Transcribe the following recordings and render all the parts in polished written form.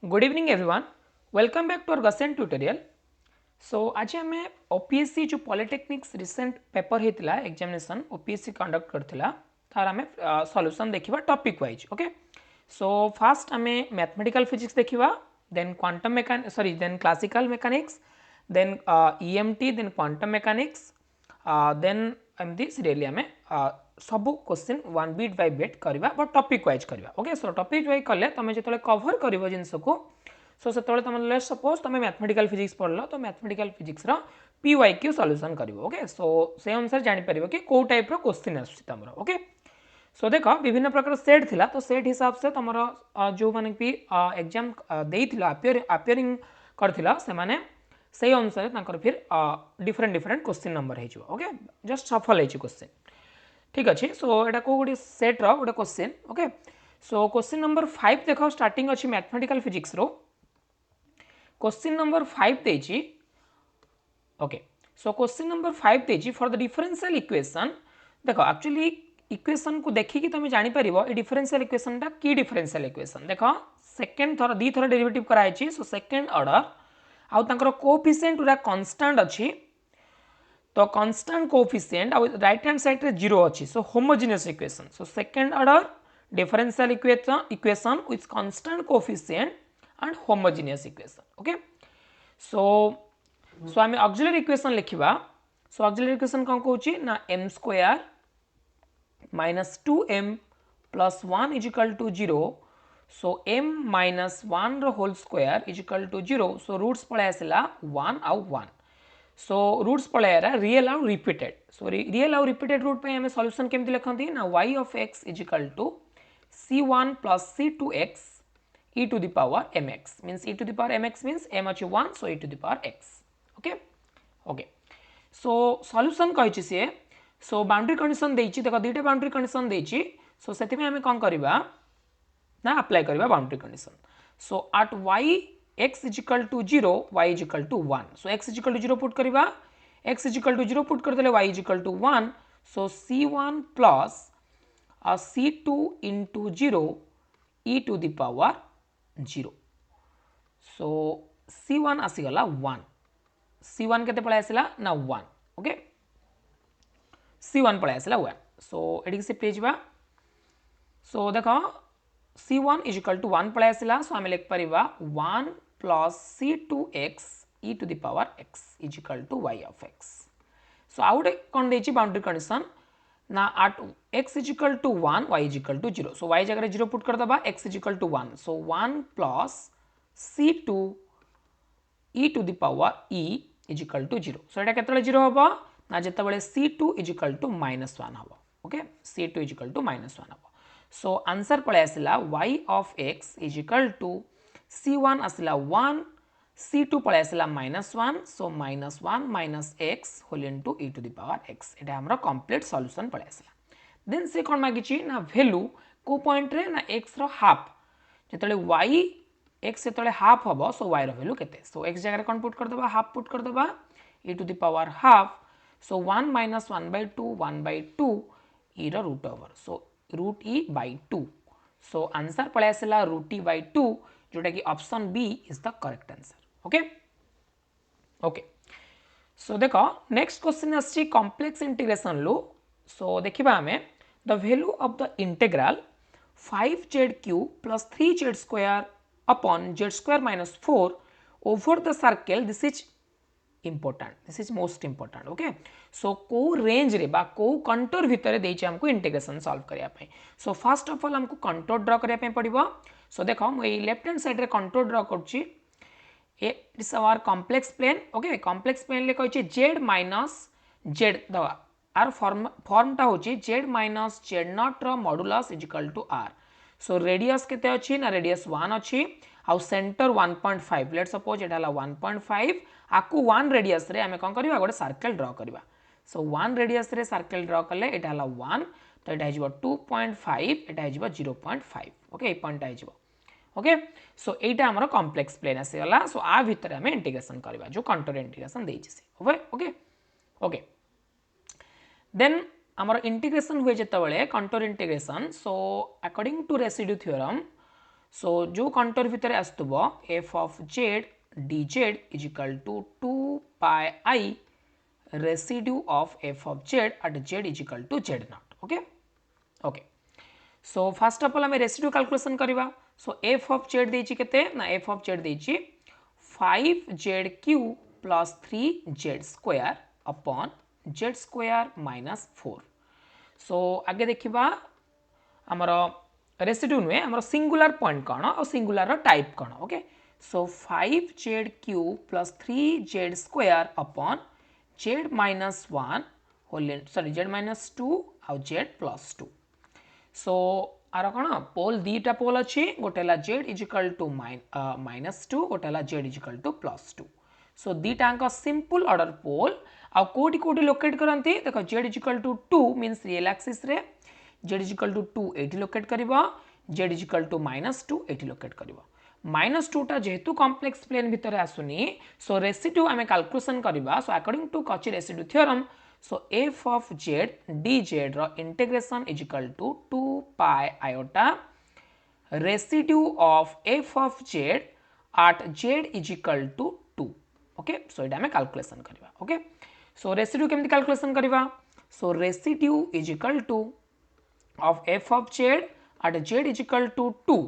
Good evening everyone. Welcome back to our Gaussian tutorial. So आज आम OPSC जो polytechnics recent paper होता examination OPSC conduct करथिला तार आम सॉल्यूशन देखिबा topic wise okay. So first आम मैथमेटिकल फिजिक्स देखिबा then quantum mechanics then classical mechanics then EMT then quantum mechanics then EMT serially आम सब question one bit by bit करवा बट टॉपिक वाइज करवा ओके. सो टॉपिक वाइज कले तुम जो cover कर जिनस को सो से तुम लेट्स सपोज तुम मैथमेटिकल फिजिक्स पढ़ल तो मैथमेटिकल फिजिक्स PYQ सॉल्यूशन कर ओके. सो से अनुसार जापर कि कौ टाइप क्वेश्चन आसम ओके. सो देख विभिन्न प्रकार सेट थिला तो सेट हिसाब से तुम जो मैंने भी एग्जाम अपियरिंग करथिला से माने सही अनुसार फिर डिफरेंट डिफरेंट क्वेश्चन नंबर हो ओके. जस्ट सफल हो क्वेश्चन ठीक अच्छे. सो यहाँ कौ गोटे सेट्र गोटे question okay. So question number 5 देख स्टार्टिंग अच्छी मैथमेटिकल फिजिक्स रो क्वेश्चन नंबर 5 देछि ओके. सो क्वेश्चन नंबर 5 देछि फॉर द डिफरेंशियल इक्वेशन देख एक्चुअली इक्वेशन को देखिकी तुम जापर ये डिफरेंशियल इक्वेशन की डिफरेंशियल इक्वेशन देख सेकेंड थर दी थर डेरिवेटिव कराई. सो सेकेंड ऑर्डर आउ कोएफिशिएंट पूरा कांस्टेंट अच्छी तो कांस्टेंट कोएफिशिएंट आ राइट हैंड साइड रे 0 अच्छी. So homogeneous equation. So second order differential equation with constant coefficient and homogeneous equation okay. So आम ऑक्सिलरी इक्वेशन लिखिबा. सो ऑक्सिलरी इक्वेशन कौन कहूँ ना m square minus 2m plus 1 is equal to 0. So m minus 1 whole square is equal to 0. So roots पळै आसला 1 आउ 1. So roots पळै real आउ रिपीटेड. सो रियल आउ रिपीटेड रूट पे हमें सॉल्यूशन केमती लिखंती ना y of x is equal to c1 plus c2x e to the power mx means e to the power mx means m अच्छी 1 so e to the power x okay okay. So solution कहिछि से so boundary condition देछि देखो दुईटा boundary condition देछि. सो सेति में हमें कोन करबा ना अप्लाई करबा boundary condition. So at y x is equal to 0 y is equal to 1. so x is equal to 0 put करबा x is equal to 0 put कर देले y is equal to 1. so c1 plus c2 into 0 e to the power 0. so c1 आसीगला 1. c1 केते पळे आसिला ना 1 okay. c1 पळे आसिला 1. सो AD से page बा. सो देखो c1 is equal to 1 पळे आसिला. सो आमे लिख परिबा 1 plus c2x e to the power x is equal to y of x. So आउट कोन देछि बाउंड्री कंडीशन ना at x is equal to 1 y is equal to 0. So y जगह 0 put कर दबा x is equal to 1. So 1 plus c2 e to the power e is equal to 0. सो एटा केतले 0 हबो ना जेतबेले c2 is equal to -1 हबो okay. c2 is equal to -1 हबो. सो answer पळे आसिला y of x is equal to c1 आसिला 1 c2 पळे आसिला -1. So -1 minus x whole into e to the power x एटा हमर complete solution पळे आसिला. देन से कोन मागिची ना वैल्यू को पॉइंट रे ना x रो हाफ जेतले y x जेतले हाफ हबो. सो y रो वैल्यू केते. सो x जगह कोन पुट कर दबा हाफ पुट कर दबा e to the power half. So 1 minus 1/2 1/2 e रो root over. So root e by 2. So answer पळे आसिला रूट e by 2 जोटा कि option B is the correct answer okay okay. So देखो नेक्स्ट क्वेश्चन आछि complex integration लो. So देखिबा हमें the value of the integral 5z³ plus 3z square upon z square minus 4 over the circle. this is important, this is most important okay. सो को range रे बा को contour भितर देछि हमको इंटीग्रेशन सॉल्व करिया पई. सो फर्स्ट ऑफ ऑल हमको कंटूर ड्रा करिया पई पड़िबो. सो देखो मु ए लेफ्ट हैंड साइड रे कंटूर ड्रा करछि. It is our complex plane okay. Complex plane ले कहछि z माइनस z दवा आर फॉर्मटा होछि z माइनस z0 रो modulus is equal to r. So radius केते अछि ना रेडियस 1 अछि आउ सेंटर 1.5. लेट सपोज एटा 1.5 आकु 1 रेडियस रे हमें कोन करबा गोटे सर्कल ड्रा करबा. सो 1 रेडियस रे सर्कल ड्रा करले एटा 1 तो एटा हिजबो 2.5 एटा हिजबो 0.5 ओके. ए पॉइंट हिजबो ओके. सो एटा हमर कॉम्प्लेक्स प्लेन आसीगला. सो आ भितर हमें इंटीग्रेशन करबा जो कंटूर इंटीग्रेशन देछि से ओके ओके. देन हमर इंटीग्रेशन हुए जेतबेले contour integration. So according to residue theorem so जो कंटूर भितर आसुबो f of z d z is equal to 2 pi i residue of f of z at z is equal to z naught okay okay so first of all आम residue calculation करवा so F of z देछि केते ना F of z देछि 5z cube plus 3z square upon z square minus 4 so आगे देखिबा हमर residue नुहे हमर सिंगुलर पॉइंट कौन और सिंगुलर टाइप कौन okay so 5z cube plus 3z square upon z minus 1 whole sorry z minus 2 और z प्लस 2 सो आर कौन पोल दीटा पोल अच्छी गोटे जेड इजिकल टू माइनस 2 गोटे z is equal to plus 2 so दीटा simple order pole आउ कोटी कोटी लोकेट करती देख z is equal to 2 means real axis रे जेड इजिकल टू 2 एटी लोकेट करिवो जेड इजिकल टू माइनस 2 एटी लोकेट करिवो माइनस 2 टा जेहेतु कॉम्प्लेक्स प्लेन भितर आसुनी सो रेसिड्यू आमे कैलकुलेशन करबा so according to Cauchy residue theorem so f of z dz ro integration is equal to 2 pi iota residue of f of z at z is equal to 2 okay so इटा हमें calculation करबा okay so residue केमति calculation करबा so residue is equal to of f of z at z is equal to 2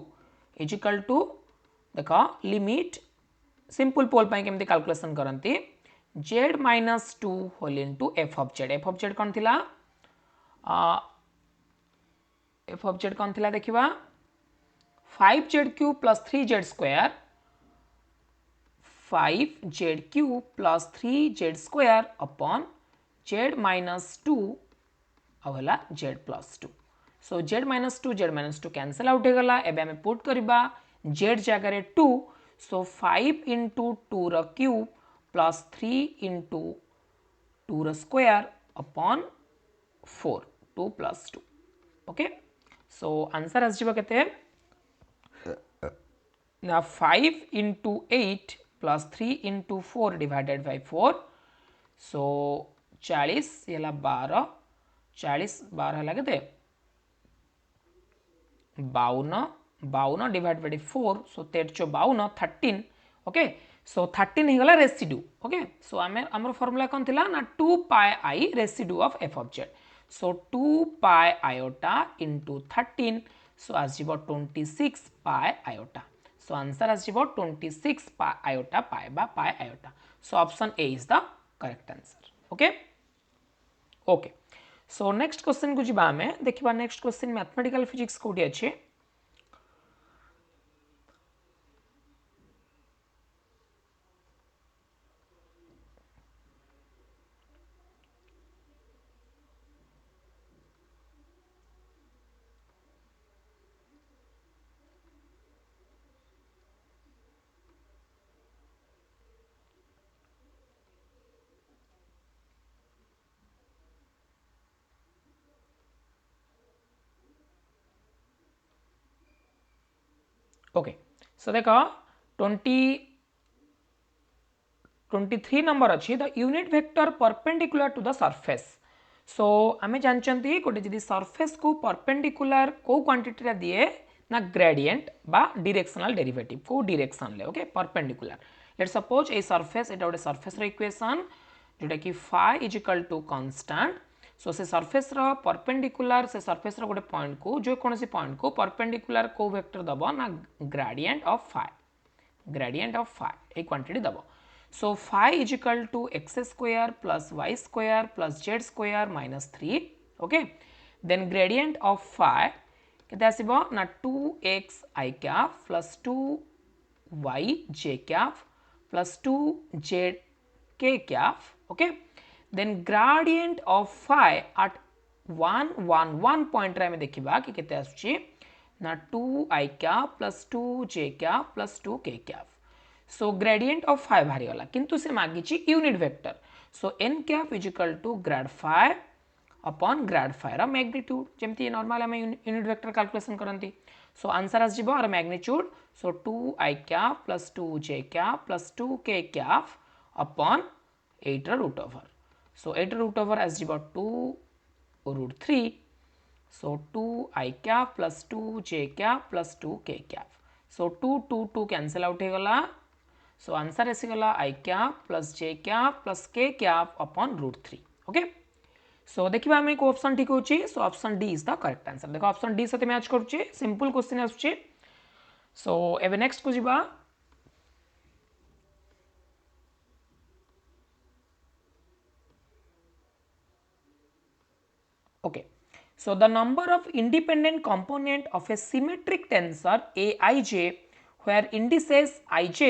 is equal to देखो limit simple pole पाई केमति calculation करंती z minus 2 whole into f of z कौन थिला f of z कौन थिला देखिबा 5z cube plus 3z square 5z cube plus 3z square upon z minus 2 अब हला z plus 2 so z minus 2 cancel out हो गला एबे हमें पुट करबा z जगह 2 सो 5 इंटू 2 रो क्यूब प्लस 3 इंटू 2 रो square upon 4 2 plus 2 okay so answer आसजिबो केते ना 5 into 8 plus 3 into 4 divided by 4 so 40 ये 12 40 12 है केते 52 divide by 4 so 13 13 okay so 13 हिगला रेसिड्यू ओके सो आमर फॉर्मूला कौन थिला ना 2 pi i residue of f of z so 2 pi iota into 13 so आसजिबो 26 पाई आयोटा सो आंसर आसजिबो 26 पाई आयोटा पाई बा pi iota so option A is the correct answer okay okay so next question को जिबा हमें देखिबा next question mathematical physics कोडी अछि okay so देखो 23 नंबर अच्छी the unit vector perpendicular to the surface so आमे जानचंती गोटे जदि सरफेस को परपेंडिकुलर को क्वांटिटी दिए ना ग्रेडिएंट बा डायरेक्शनल डेरिवेटिव को डायरेक्शन ले okay perpendicular let suppose a surface एटा गोटे सरफेस रो इक्वेशन जोटा कि phi is equal to constant so से सरफेस रो परपेंडिकुलर से सरफेस रो गोटे पॉइंट को जो कौन सी पॉइंट को परपेंडिकुलर को वेक्टर दबो ना ग्रेडिएंट ऑफ फाई ए क्वांटिटी दबो so phi is equal to x square plus y square plus z square minus 3 okay then gradient of phi केते आसीबो ना 2x i cap plus 2y j cap plus 2z k cap okay then gradient of phi at 1 1 1 point रे में देखिबा कि केते आछी ना 2i cap plus 2j cap plus 2k cap so gradient of phi बाहरी गला किंतु से मागिची unit vector so n cap is equal to grad phi upon grad phi रा मैग्नीट्यूड जेमती नॉर्मल हम यूनिट वेक्टर कैलकुलेशन करंती सो आंसर आस जिवो आर magnitude so 2i cap plus 2j cap plus 2k cap upon 8 रा root over so 8 root over आस जिवो 2 root 3 so 2i cap plus 2j cap plus 2k cap so 2 2 2 cancel out हो गला so answer आसीगला i cap plus j cap plus k cap upon √3 okay so देखिए आम को option ठीक होची सो option D is the correct answer देखो option D सहित मैच करुच्चे सिंपल क्वेश्चन आसुची सो एबे नेक्स्ट को जीवा okay so the number of independent component of a symmetric tensor aij where indices ij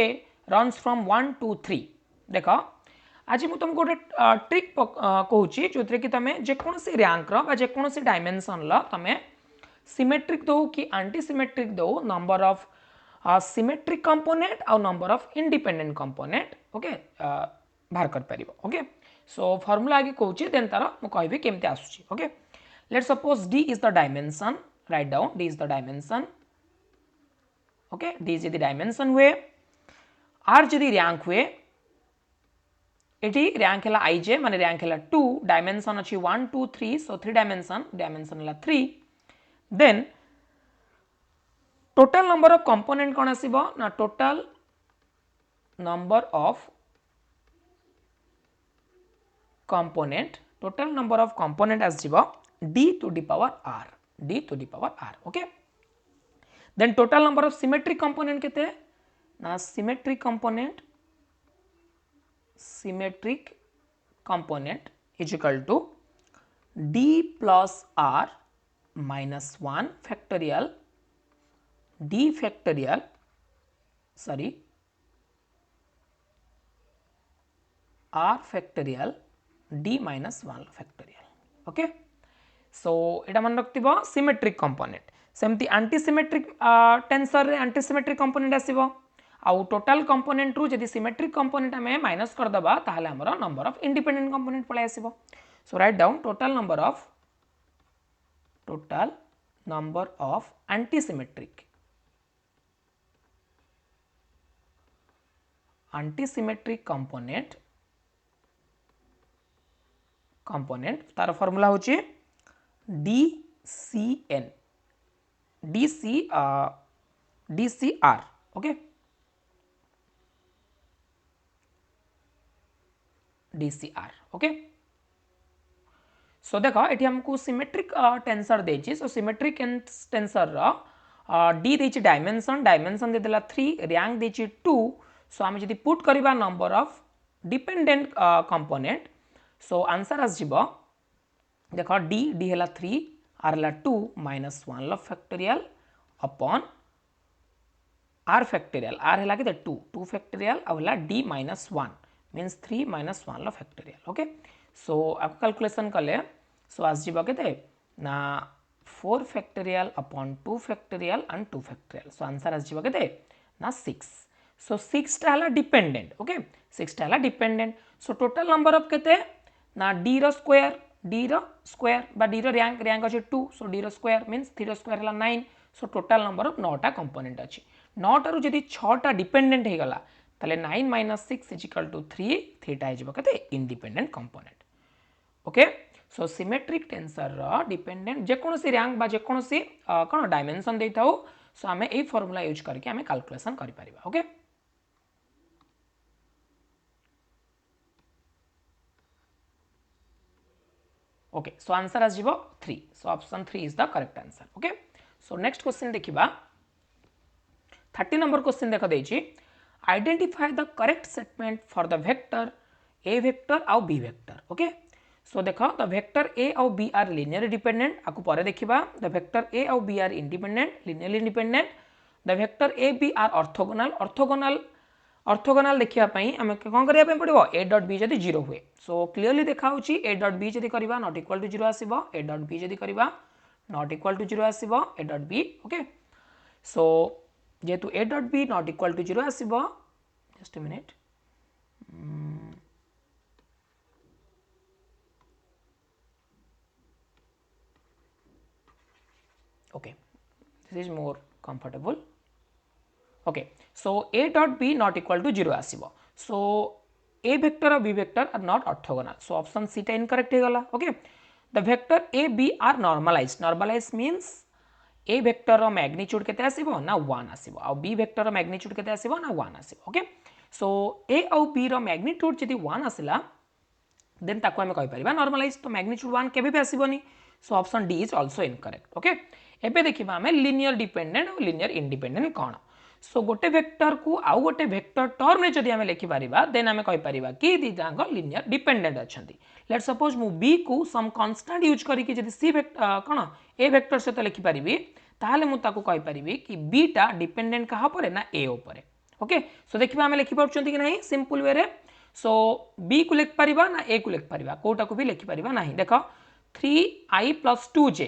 runs from 1 to 3 देख आज मुझे तुमको गोटे ट्रिक कहूँ जो कि तुम जेकोसी रैंक रेकोसी डायमेंशन तुम सिमेट्रिक दो कि आंटी सिमेट्रिक दो नंबर ऑफ सिमेट्रिक कंपोनेंट आउ number of independent component okay बाहर कर पार ओके सो फॉर्मूला आगे कहूँ देन तार मुझे केमती आसूची okay let's suppose d is the dimension write down d is the dimension okay d is the dimension हुए r जदि रैंक हुए एटी रैंक है ij माने रैंक है 2 डायमेंशन अच्छी 1 2 3 सो 3 डायमेंशन है 3 then total number of component कौन आसीबो ना टोटल नंबर ऑफ कंपोनेंट आसीबो d to the power r okay then total number of symmetric component केते ना symmetric component is equal to d plus r minus 1 factorial d factorial sorry r factorial d minus 1 factorial okay सो एटा मन रखिबो symmetric component सेमती anti symmetric tensor रे anti symmetric component आसीबो आउ total component रु जदि symmetric component हमें minus कर दबा ताहले हमर नंबर ऑफ इंडिपेंडेंट कंपोनेंट पळे आसीबो so write down total number of anti symmetric component तार फार्मूला होची DCR okay DCR okay so देखो ये हमको सिमेट्रिक टेंसर देछि सो सिमेट्रिक टेंसर डी देछि डायमेंशन देदेला 3 रैंक देछि 2 सो आम जदि पुट करिबा number of dependent component so answer आस जिवो देखो डी है 3 आर है 2 minus 1 factorial upon r factorial r है कि 2 फैक्टोरियल आउला D minus 1 means 3 minus 1 factorial okay so आप कैलकुलेशन कले सो आज जीव के ना 4 factorial upon 2 factorial and 2 factorial so answer आज जीव के ना 6 सो 6 टा है डिपेंडेंट ओके 6 टा है dependent so total number of केते ना डी रो स्क्वायर बा डी रो रैंक अच्छे 2 सो डी रो स्क्वायर मीन्स 3 रो स्क्वायर है 9 सो टोटल नंबर ऑफ 9 टा कंपोनेंट अच्छी 9 टारू जदि 6 टा डिपेंडेंट हो गला ताले 9 माइनस 6 इज इक्वल टू 3 3 टा हो केते independent component okay so symmetric tensor रो डिपेंडेंट जेकोसी रैंक बा जेकोसी कोन डायमेंशन देताऊ सो आमे ए फार्मूला यूज करके आमे कैलकुलेशन करि परिबा ओके ओके सो आंसर आज जीवो 3 so option 3 is the correct answer okay so next question देखिबा 30 नंबर क्वेश्चन देखा देछि identify the correct statement for the vector a vector आउ बी वेक्टर ओके सो देखो द वेक्टर ए आउ b are linearly dependent आकु परे देखिबा the vector a आउ b are independent linearly independent the vector a b are orthogonal देखिया पई हमें कोन करिया पे पड़िबो a डॉट b जदी 0 हुए सो क्लियरली देखा होची a डॉट b जदी करबा नॉट इक्वल टू 0 आसीबो a डॉट b जदी करबा नॉट इक्वल टू 0 आसीबो a dot b okay so जेतु a dot b not equal to 0 आसीबो just a minute okay this is more comfortable okay so a dot b not equal to 0 आसीबो so a vector और b vector are not orthogonal so option c टा incorrect हे गला okay the vector a b are normalized means A vector magnitude केते आसीबो ना 1 आसीबो आ B vector magnitude केते आसीबो ना 1 आसीबो okay so ए आउ बी रो मैग्नीट्यूड जदी 1 आसिला देन ताको हमें कहि परिबा नॉर्मलाइज तो मैग्नीट्यूड 1 केबे भी आसीबोनी so option D is also incorrect okay एबे देखिबा हमें लिनियर डिपेंडेंट और लिनियर इंडिपेंडेंट कोन सो गोटे वेक्टर को आउ गोटे वेक्टर टर्म में जदी हमें लिखि परिबा देन हमें कहि परिबा कि दी जांग लिनियर डिपेंडेंट अछंती लेट्स सपोज मु बी को सम कांस्टेंट यूज करी कि जदी सी वेक्टर कोन ए वेक्टर से तो लिखि परिबी ताहले मु ताको कहि परिबी कि बी टा डिपेंडेंट कहा परे ना ए ऊपर ओके सो देखिबा हमें लिखि परछंती कि नहीं सिंपल वे रे सो बी को लिख परिबा ना ए को लिख परिबा कोटा को भी लिखि परिबा नहीं देखो 3i + 2j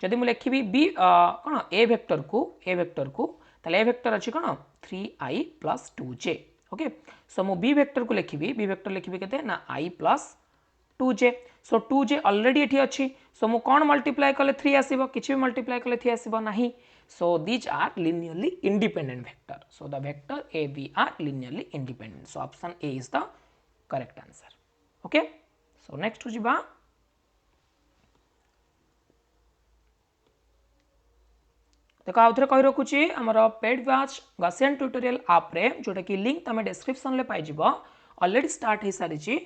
जदि मु लिखिबी बी कोन ए वेक्टर को ताले ए वेक्टर अछि कोन 3i + 2j ओके सो मु बी वेक्टर को लिखिबी बी वेक्टर लिखिबी केते ना i + 2j so 2j already एठी अछि सो मु कोन मल्टीप्लाई कले 3 आसीबो किछि भी मल्टीप्लाई कले 3 आसीबो नाही so these are linearly independent vector so the vector a b are linearly independent so option a is the correct answer okay so next jiba देखो आउ थे कहि रखुची हमर paid batch Gaussian tutorial app रे जोटा कि लिंक तमे description ले पाइ जिवो ऑलरेडी स्टार्ट हे सारी छी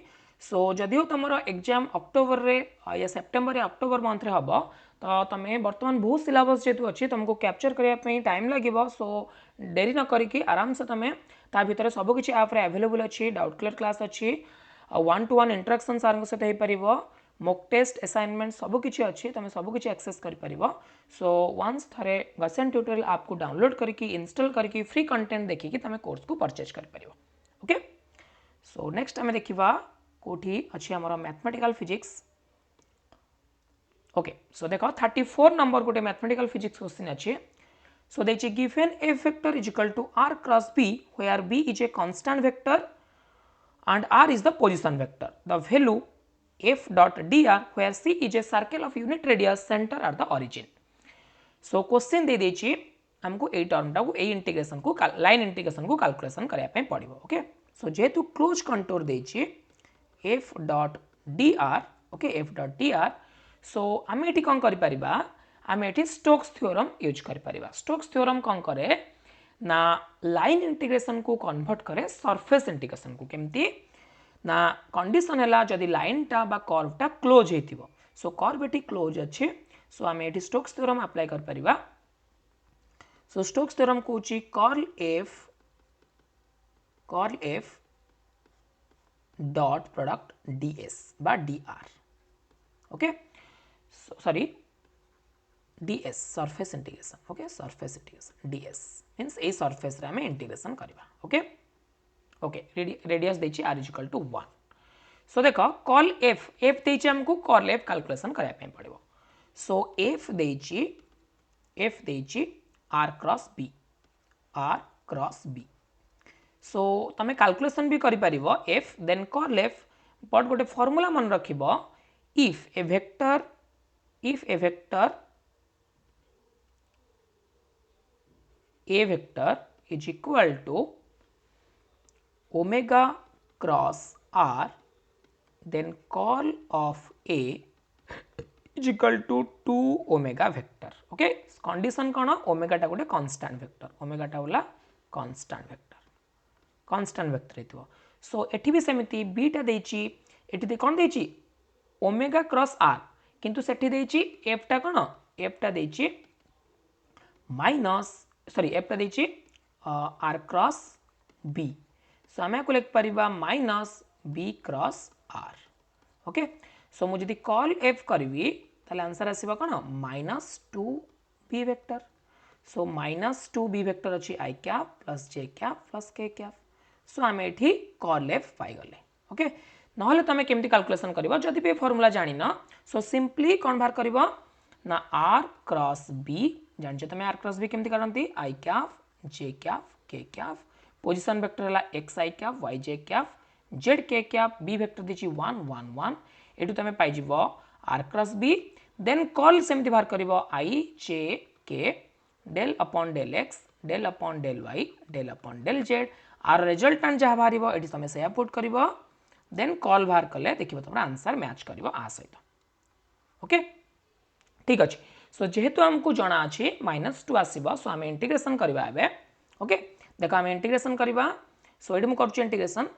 सो जदियो तुमर एग्जाम अक्टोबर रे या सेप्टेम्बर या अक्टोबर मंथ रे हबो तो तमे वर्तमान बहुत सिलेबस जेतु अछि तुमको कैप्चर करिया पई टाइम लागिवो सो देरी न करिकी आराम से तमे ता भीतर सब किछि ऐप रे अवेलेबल अछि डाउट क्लियर क्लास अछि 1-to-1 इंटरेक्शन सारंग सहित हे परिवो मॉक टेस्ट असाइनमेंट सब किछि अछि तमे सब किछि एक्सेस करि परिवो सो वंस थरे गॉसियन ट्यूटोरियल ऐप को डाउनलोड करके इंस्टॉल करके फ्री कंटेंट देखि कि तमे कोर्स को परचेज करि परिवो ओके सो नेक्स्ट हमें देखिबा कोठी अछि हमर मैथमेटिकल फिजिक्स ओके सो देखो 34 नंबर गोटे मैथमेटिकल फिजिक्स क्वेश्चन अछि so the given a vector is equal to r cross b where b is a constant vector and r is the position vector the value f dot dr where c is a circle of unit radius center at the origin so question दे देछि हमको ए term टा को ए integration को line integration को calculation करिया पे पड़िबो ओके सो जेतु क्लोज कंटूर देछि f dot dr okay f dot dr so आम ये कौन करिपरिबा आम ये स्टोक्स थ्योरम यूज करिपरिबा स्टोक्स थ्योरम कौन करे ना लाइन इंटीग्रेशन को कन्वर्ट करे सरफेस इंटीग्रेशन को केमती ना कंडीशन है जदि लाइन टा बा कर्व टा क्लोज हेतिबो सो कर्व एटी क्लोज अछि सो आम ये स्टोक्स थ्योरम अप्लाई करिपरिबा सो स्टोक्स थ्योरम कोची curl f dot product ds बा dr okay sorry ds surface integration okay surface integration ds means a surface रे हमें इंटीग्रेशन करबा ओके ओके रेडियस देछि r = 1 सो देखो कॉल f देछि हमको कॉल f कैलकुलेशन करया पे पड़िबो सो f देछि r क्रॉस b सो तमे कैलकुलेशन भी करि परिबो f then curl f but गोटे फार्मूला मन रखिबो if a vector is equal to omega cross r then call of a is equal to 2 omega vector okay condition cone omega टा गोटे constant vector omega टा होला constant vector हेतु सो एठी भी सेमिति b टा देछि एठी दे कोन देछि ओमेगा क्रॉस r किंतु सेठी देछि f टा कोन f टा देछि माइनस सॉरी f टा देछि r क्रॉस b सो हमें को लिख परिबा minus b cross r okay so मु जदी कॉल f करबी ताले आंसर आसीबा कोन -2b vector so -2b vector अछि i cap plus j cap plus k cap so हमें एठी कॉल f पाई गले ओके नहले तमे केमती कैलकुलेशन करबो जदी पे फार्मूला जानि न सो सिंपली कोन बाहर करबो ना r क्रॉस b जान जे तमे r क्रॉस b केमती करंती i cap j cap k cap position vector हला xi cap yj cap zk cap b vector दिछि 1 1 1 एटू तमे पाइ जिवो r cross b then curl सेमती बाहर करबो i j k del upon del x del upon del y del upon del z are resultant जहा बाहरिबो एटी तमे से पुट करबो देन कॉल बाहर कले देखिबो तमरा आंसर मैच करबो आ सहित ओके ठीक अछि सो जेहेतु हमको जना अच्छे -2 आसो सो आम इंटीग्रेशन करवा एबे ओके देख आम इंटीग्रेशन करवा सो ये मुझे कर integration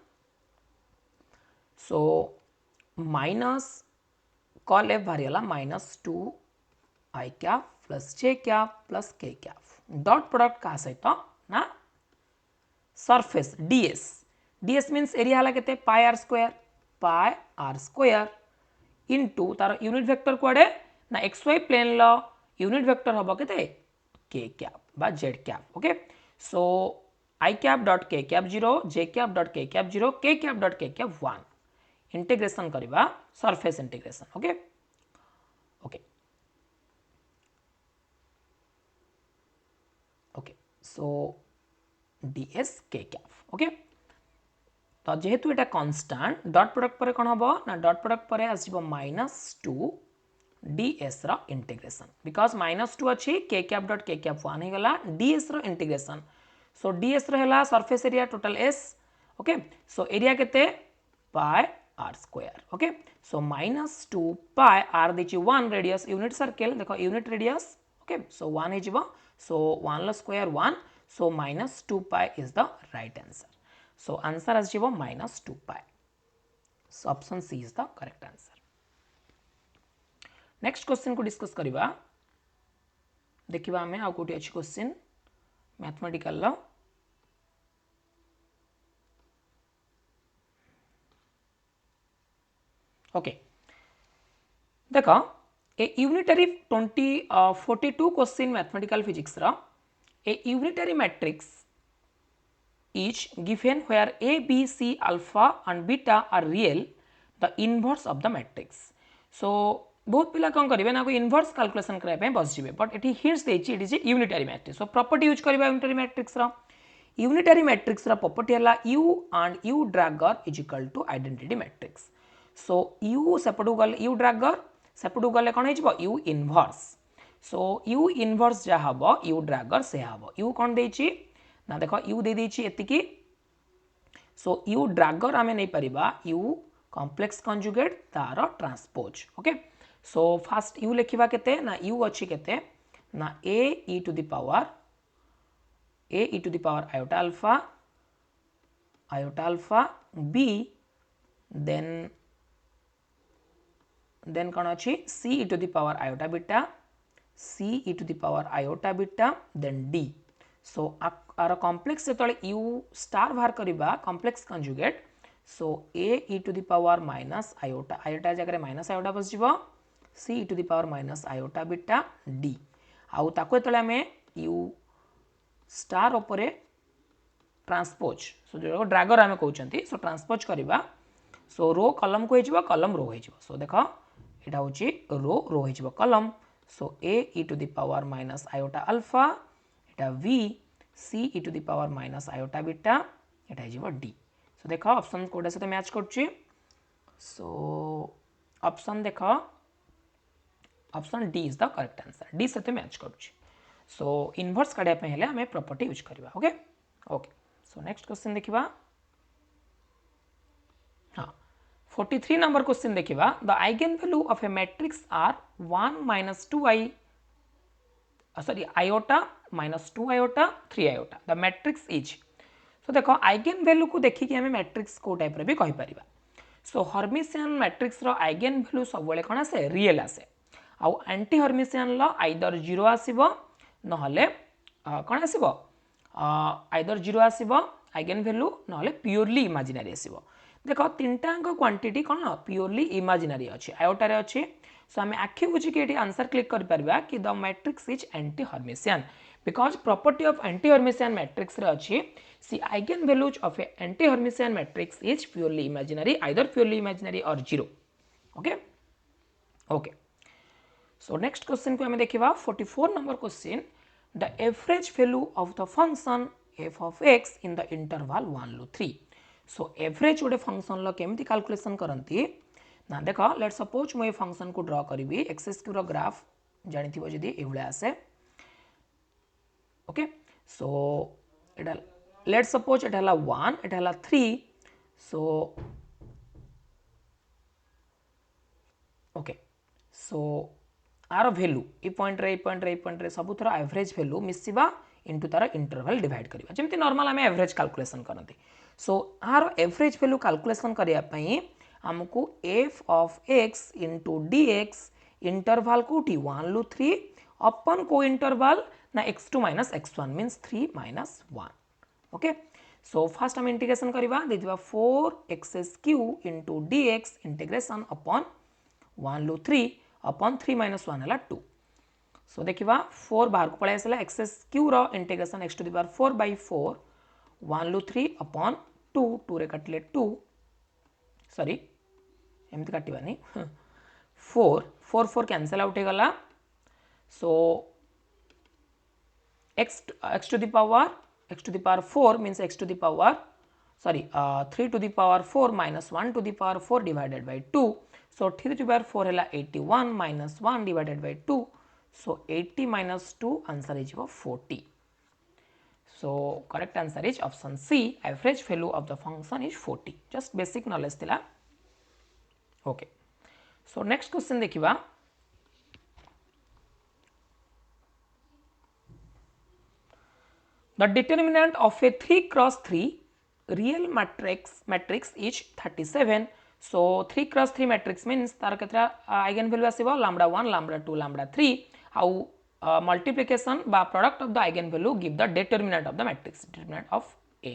so minus curl F बाहरीगला -2 i cap plus j cap plus k cap dot product क्या सहित ना surface ds ds means area है के पाई आर स्क्वायर इंटू तार यूनिट वेक्टर कुआडे ना एक्स वाई प्लेन लो यूनिट वेक्टर हम के कैप बा z cap okay so i cap dot k cap 0 j cap dot k cap 0 k cap dot k cap 1 integration करवा surface integration okay okay okay सो DS के cap okay तो जेहेतु एटा constant dot product पर कौन हम ना dot product पर आसो -2 डीएस रो इंटीग्रेशन बिकॉज -2 अच्छी के कैप डॉट के कैप 1 होगा डीएस रो इंटीग्रेशन सो डीएस रो surface area total s okay so area केते pi r square okay so -2 pi r देछि 1 रेडियस यूनिट सर्कल देखो यूनिट रेडियस ओके सो 1 हो so 1 लो square 1 so -2 pi is the right answer so answer आसो -2 pi so option C is the correct answer next question को discuss करवा देखिबा हमें आउ कोठी अछि क्वेश्चन मैथमेटिकल लो ओके देखो a unitary 42 question mathematical physics रो a unitary matrix is given where a b c alpha and beta are real the inverse of the matrix so बहुत पिला कौन करेंगे ना इनवर्स कैलकुलेशन करने बस जाए बट ये हिंट्स देछि it is a unitary matrix so property use करबा यूनिटरी मैट्रिक्स रा प्रॉपर्टी हला u and u dragger is equal to identity matrix so u सेपटू गले u dragger सेपटू गले कोन हेजबो u इनवर्स सो u इनवर्स जा हबो u dragger से हबो u कोन देछि ना देखो u दे देछि एतिकी सो u dragger आमे नै परिबा u कॉम्प्लेक्स कंजुगेट तार transpose okay so first u लिखिबा केते ना u अछि केते ना a e to the power iota alpha b then कोन अछि c e to the power iota beta c e to the power iota beta then d so आर complex जो u स्टार बाहर करवा complex conjugate so a e to the power minus iota iota जगह minus iota बस जीवो c e to the power minus iota beta d आउ ताको एतले हमें u स्टार उपरे ट्रांसपोज सो जो ड्रैगर हमें कहउचंती सो ट्रांसपोज करवा सो रो कॉलम को हेजिबो कॉलम रो हेजिबो सो देखो एटा होची रो हेजिबो column so a e to the power minus iota alpha एटा v c e to the power minus iota beta एटा हेजिबो d सो देखो ऑप्शन कोडा सहित मैच करछि सो ऑप्शन देखो option D is the correct answer D सहित match करछि सो इनवर्स काढिया पे हेले हमें प्रॉपर्टी यूज करबा okay okay so next question देखिबा हां 43 नंबर क्वेश्चन देखिबा the eigenvalue of a matrix are 1 - 2i sorry iota -2 iota 3 iota the matrix is so देखो आइगन वैल्यू को देखि कि हमें मैट्रिक्स को टाइप रे भी कहि परिबा सो हर्मिशियन मैट्रिक्स रो आइगन वैल्यू सब बेले कोन आसे रियल आसे आउ एंटी हर्मिशियन लो आइदर 0 आसीबो नहले कोन आसीबो आइदर 0 आसीबो आइगन वैल्यू नहले प्योरली इमेजिनरी आसीबो देखो तीनटा क्वांटिटी कोन प्योरली इमेजिनरी अछि आयोटा रे अछि सो हमें आखि बुझी के एटी आंसर क्लिक कर परबा कि the matrix is anti Hermitian because property of anti Hermitian matrix रे अछि सी eigenvalues of a anti Hermitian matrix is purely imaginary either purely imaginary और 0 okay okay so next question को हमें देखिबा 44 number question the average value of the function f of x in the interval 1 to 3 so average गोटे function लो केमती calculation करंती ना देखो लेट सपोज मु ए फंक्शन को ड्रा करी एक्स स्क्वायर रो ग्राफ जानि थिबो जदी एभले आसे ओके सो एटा लेट सपोज एटा हला 1 एटा हला 3 so okay so our value ए पॉइंट रे पॉइंट रे सब थर एवरेज भैल्यू मिसवा इंटू तार इंटरवल डिवाइड करवा जमी नॉर्मल आम एवरेज कैलकुलेशन करते so our average value calculation करने आमको f of x into d x interval कौटी 1 रू 3 अपन को इंटरवल ना x2 minus x1 means 3 minus 1 okay so first आम इंटीग्रेशन करवा देखा 4x³ into d x integration अपन 1 रू 3 अपन 3 माइनस 1 है 2 सो देखा 4 बाहर को पलि आसला x³ रो integration x to the power 4 by 4 1 रू 3 अपन 2 2 रे काटिले 2 सॉरी एमती काटवानी 4 4 4 कैंसल आउट हो गला सो x to the power 4 means x to the power sorry 3 to the power 4 minus 1 to the power 4 divided by 2 so 3 to the power 4 है 81 minus 1 divided by 2 so 80 minus 2 answer is 40 so correct answer is option C average value of the function is 40 just basic knowledge थिला okay so next question देखिबा the determinant of a 3 cross 3 real matrix is 37 so 3 cross 3 matrix means तार केतरा eigen value आसीबो lambda 1 lambda 2 lambda 3 आउ multiplication बा product of the eigen value give the determinant of the matrix determinant of A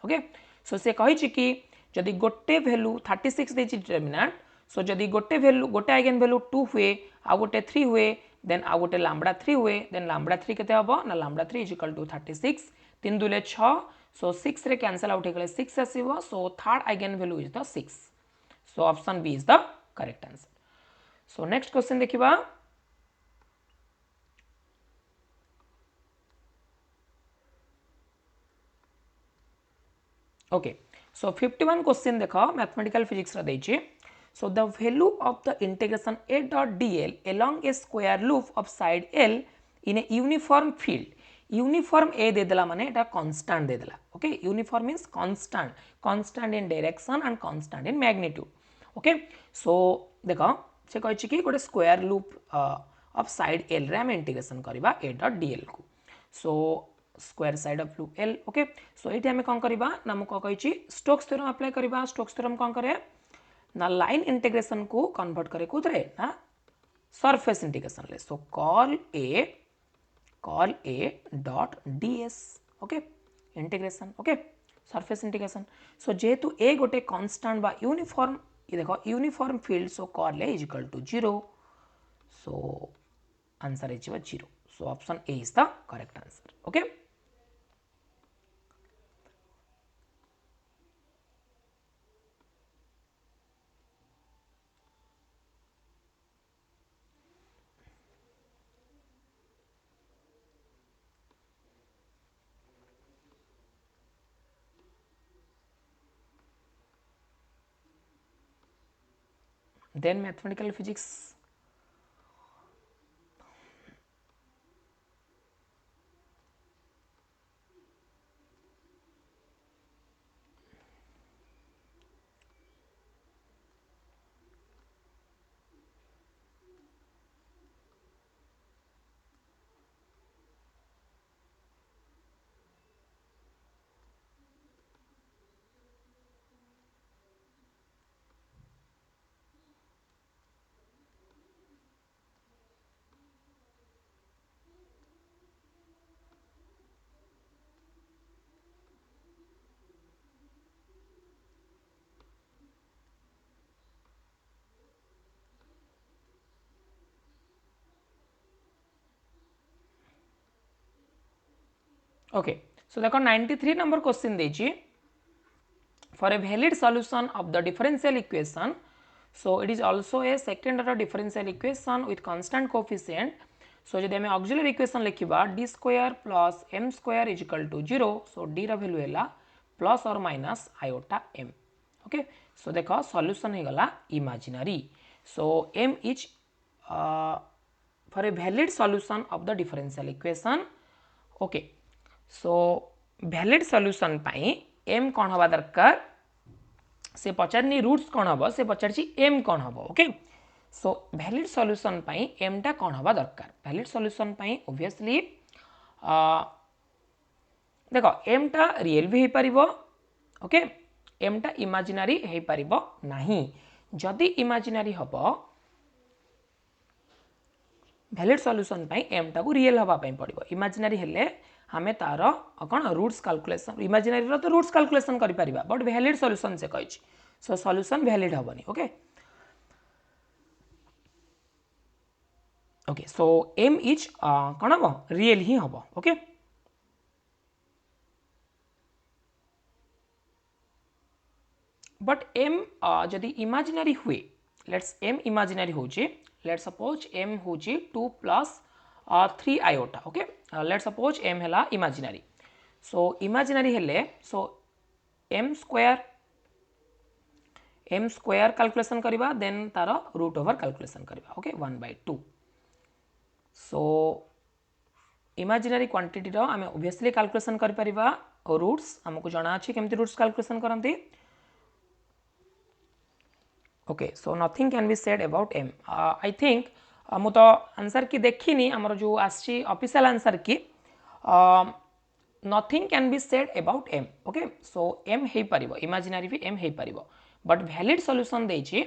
okay so से कहि छि कि जदि गोटे value 36 देछि determinant so जदि गोटे वैल्यू गोटे आइगन वैल्यू 2 हुए आ गोटे 3 हुए देन आ गोटे लैम्बडा 3 हुए देन लैम्बडा 3 केते हबो ना लैम्बडा 3 इज इक्वल टू 36 3 दुले 6 सो 6 रे कैंसल आउट हेगले 6 आसीबो so third eigenvalue is the 6 so option B is the correct answer so next question देखिबा ओके सो 51 क्वेश्चन देखो मैथमेटिकल फिजिक्स रा देछि so the value of the integration A dot dl along a square loop of side L in a uniform field uniform A दे देला माने एटा constant दे देला okay uniform means constant in direction and constant in magnitude okay so देखो से कहै छी कि गोटे square loop of side L रे हम इंटीग्रेशन करबा A dot dl को so square side of loop L okay so एठी हम कोन करबा ना हम कहै छी स्टोक्स थ्योरम अप्लाई करबा स्टोक्स थ्योरम कोन करे ना लाइन इंटीग्रेशन को कन्वर्ट करे कुदरे ना सरफेस इंटीग्रेशन ले so curl A dot ds okay integration okay surface integration so जेहेतु ए गोटे कांस्टेंट बा यूनिफॉर्म ये देखो uniform field so curl A is equal to 0 so answer is 0 so option A is the correct answer okay then mathematical physics okay so देखो 93 number question देछि for a valid solution of the differential equation so it is also a second order differential equation with constant coefficient so जदि हमें auxiliary equation लिखिबा d square plus m square is equal to 0 so d रा value हैला plus or minus iota m okay so देखो solution हे गला imaginary so m is for a valid solution of the differential equation okay so valid solution pi m कौन हवा दरकार से पचारनी roots कौन हबो से पचारची m कौन हबो ओके सो वैलिड सॉल्यूशन पाई m टा कौन हवा दरकार वैलिड सॉल्यूशन पाई ऑब्वियसली देखो m टा रियल भी हो पारिबो ओके m टा इमेजिनरी हो पारिबो नाही जदि इमेजिनरी हबो वैलिड सॉल्यूशन पाई m टा को रियल हवा पाई पड़िबो इमेजिनरी हेले हमें तार कौन रूट्स कैलकुलेशन इमेजिनरी रो तो रूट्स कैलकुलेशन करि परिबा बट वैलिड सॉल्यूशन से कहिछि सो सॉल्यूशन वैलिड हबनी okay okay so m is कौन हम रियल ही हम ओके बट m जदि इमेजिनरी हुए लेट्स m इमेजिनरी होची लेट्स सपोज m होची 2 plus 3 iota okay let's suppose m हैला इमेजिनरी सो इमेजिनरी हेले सो m स्क्वायर कैलकुलेशन करबा देन तार रूट ओवर कैलकुलेशन करबा ओके 1/2 सो इमेजिनरी क्वांटिटी रो आमे ऑब्वियसली कैलकुलेशन कर परिबा और रूट्स हमको जाना अछि केमति रूट्स कैलकुलेशन करंती okay so nothing can be said about m I think मु तो आंसर की देखिनी हमर जो आछि official answer key nothing can be said about m okay so m हे परिबो इमेजिनरी भी m हे परिबो बट वैलिड सॉल्यूशन देछि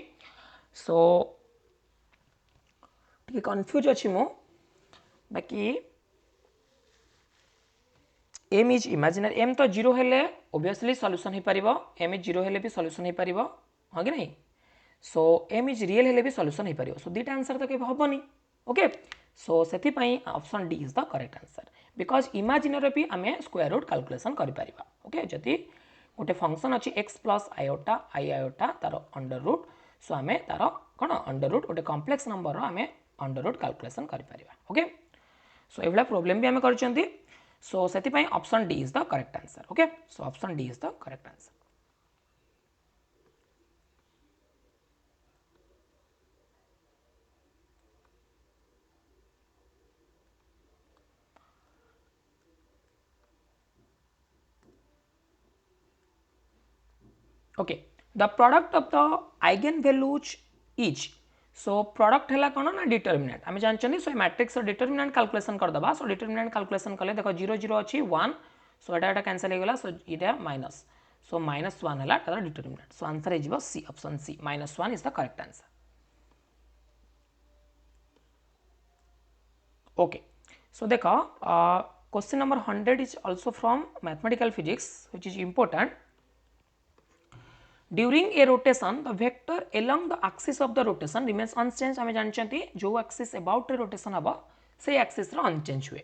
सो टी कंफ्यूज अछि मु बाकी m इज इमेजिनरी m तो 0 हेले ऑब्वियसली सॉल्यूशन हे परिबो m इज 0 हेले भी सॉल्यूशन हे परिबो हो कि नहीं सो m इज रियल हेले भी सॉल्यूशन हे परिबो सो दीटा आंसर तो के हबनी ओके सो सेति पई option D is the correct answer because imaginary भी आमे स्क्वायर रूट कैलकुलेशन करि परिबा ओके जति गोटे फंक्शन अछि x plus iota i iota तार अंडर रूट सो आमे तार कोन अंडर रूट गोटे कॉम्प्लेक्स नंबर रो आमे अंडर रूट कैलकुलेशन करि परिबा ओके सो एवला प्रॉब्लम भी आमे करचंती सो सेति पई option D is the correct answer okay so option D is the correct answer okay the product of the eigen values is so product है कौन ना डिटर्मिनेंट आम जानते सो matrix determinant calculation करदबा so determinant calculation कले देखो 0 0 अच्छी 1 सो एटा cancel हो गला सो ये माइनस सो -1 है तार डिटर्मिनेंट सो आंसर हो C option C -1 is the correct answer okay so देखो question number 100 is also from mathematical physics which is important During a rotation, the vector along the axis of the rotation remains unchanged. आमे जानचंती जो axis about rotation हबा से axis रो unchanged हुए.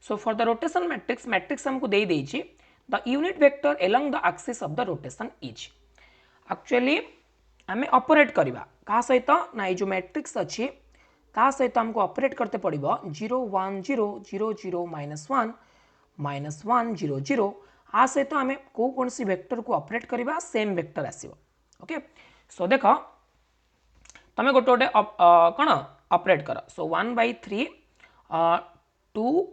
So for the rotation matrix हमको दे देछि the unit vector along the axis of the rotation is. Actually आमे operate करबा का सहित ना जो मैट्रिक्स अछि ता सहित हमको ऑपरेट करते पड़िबो 0 1 0 0 0 -1 -1 0 0 आ सहित आम कौन सी वेक्टर को ऑपरेट करबा सेम वेक्टर आसीबो ओके सो देखो तमे गोटे गोटे कौन ऑपरेट कर सो 1/3 2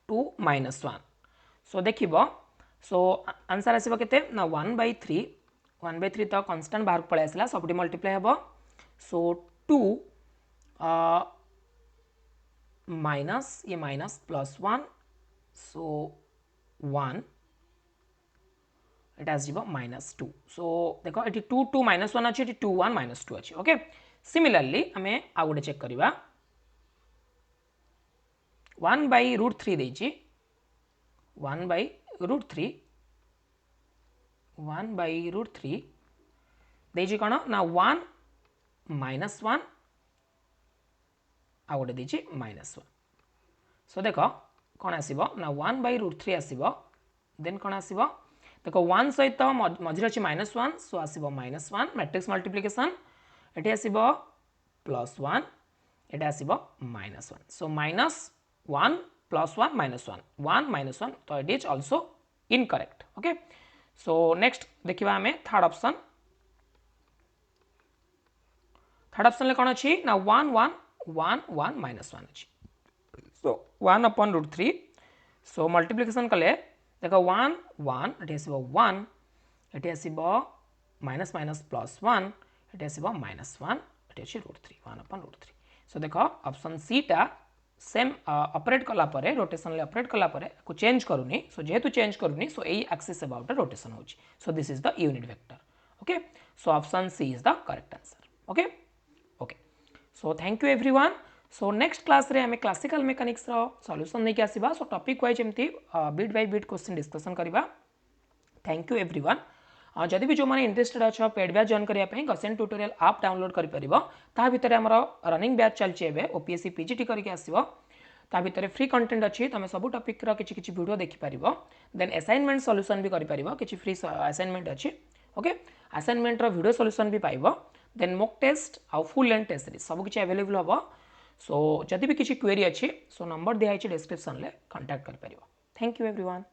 2 -1 सो देखिबो सो आंसर आसीबो केते ना 1/3 तो कांस्टेंट बाहर पळे आसला सबटी मल्टीप्लाई हेबो सो 2 माइनस ये माइनस +1 सो 1 इट जीव -2 सो देखो ये 2 2 -1 अच्छी 2 1 -2 अच्छी ओके सिमिलरली आम आ गए चेक करवा 1/√3 देछि 1/√3 1/√3 देछि कौन ना 1 -1 आ गए देछि -1 सो देखो कौन आसीबो ना 1/√3 आसीबो देन कौन आसीबो देखो 1 सहित मझे अच्छी -1 सो आसीबो -1 मैट्रिक्स मल्टीप्लिकेशन ये आसीबो +1 ये आसीबो -1 सो -1 +1 -1 1 -1 तो it is also incorrect okay so next देखिबा हमें थर्ड ऑप्शन ले कौन अच्छी ना 1 1 1 1 -1 अच्छी सो 1/√3 सो मल्टीप्लिकेशन कले देखो 1 1 ये आसीबो 1 ये आसीबो -+ +1 ये आसीबो -1 ये अच्छे √3 1/√3 सो देख ऑप्शन सी टा सेम ऑपरेट कला परे रोटेशन ले ऑपरेट कला परे को चेंज करूनी सो जेहेतु चेंज करूनी सो एई एक्सिस अबाउट रोटेशन होची so this is the unit vector okay so option C is the correct answer okay okay so thank you everyone so next class रे हमें क्लासिकल मेकानिक्स रो solution लेके आसीबा so topic wise एमती bit by bit question discussion करबा thank you everyone जदि भी जो मैंने इंटरेस्टेड अच्छा पेड बैच जॉइन करने गसेन ट्यूटोरियल आप डाउनलोड कर भितर आम रनिंग बैच चलती ओपीएससी पीजीटी करके आसो ता भितर फ्री कंटेंट अच्छी तुम सब टॉपिक किसी वीडियो देखिपर देन असाइनमेंट सॉल्यूशन भी कर फ्री असाइनमेंट अच्छी ओके असाइनमेंट वीडियो सॉल्यूशन भी पाइब देन मॉक टेस्ट आउ फुल लेंथ टेस्ट सीरीज सब किसी अवेलेबल हम सो जदि भी किसी क्वेरी अच्छी सो नंबर दिखाई डिस्क्रिप्शन में कांटेक्ट कर थैंक यू एवरीवन।